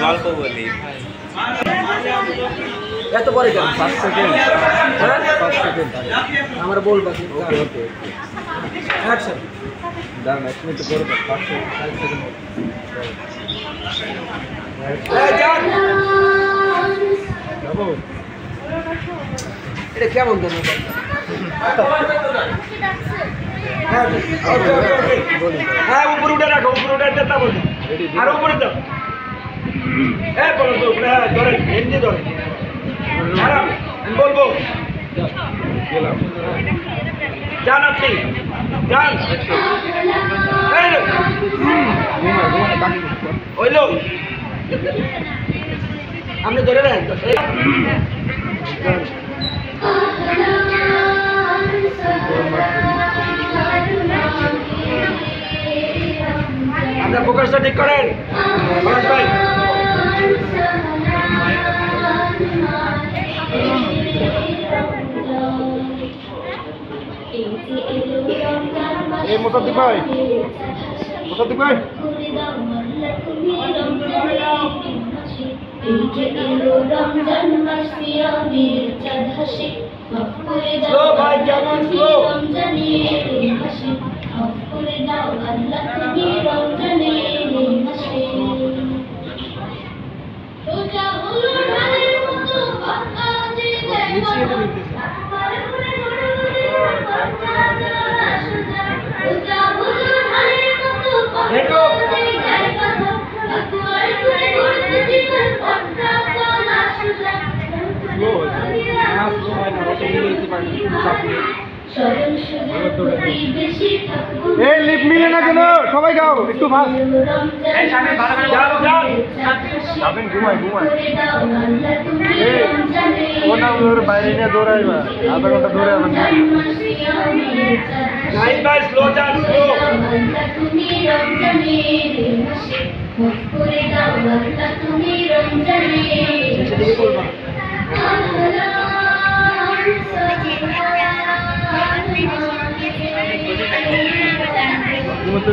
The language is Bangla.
গল্প বলি এত পরে কেন 5 সেকেন্ড হ্যাঁ 5 সেকেন্ড আমরা বলবো ওকে ওকে অ্যাকশন দাম এক মিনিট পরে 5 সেকেন্ড এই যান বাবু এটা কেমন দেন হ্যাঁ ওকে ওকে হ্যাঁ উপরে উঠে রাখো উপরে উঠে দেতা বল আর উপরে দাও এই বলো তো ধরে এমনি ধরে আরাম বলবো গেলাম যান আপনি যান হইল আপনি ধরে নেন আপনার ফোকাসটা ঠিক করেন ভাই এই মোসাদ্দিক ভাই স্লো ভাই কেমন স্লো এই লিপ মিলে না কেন সবাই গাও একটু ভাগ যাবেন ঘুমাই ওটা ওর বাইরে নিয়ে দৌড়াইবা আধা ঘন্টা দৌড়াইবেন নাইস ভাই স্লো যান স্লো সেদিকে বলবা তুমি তো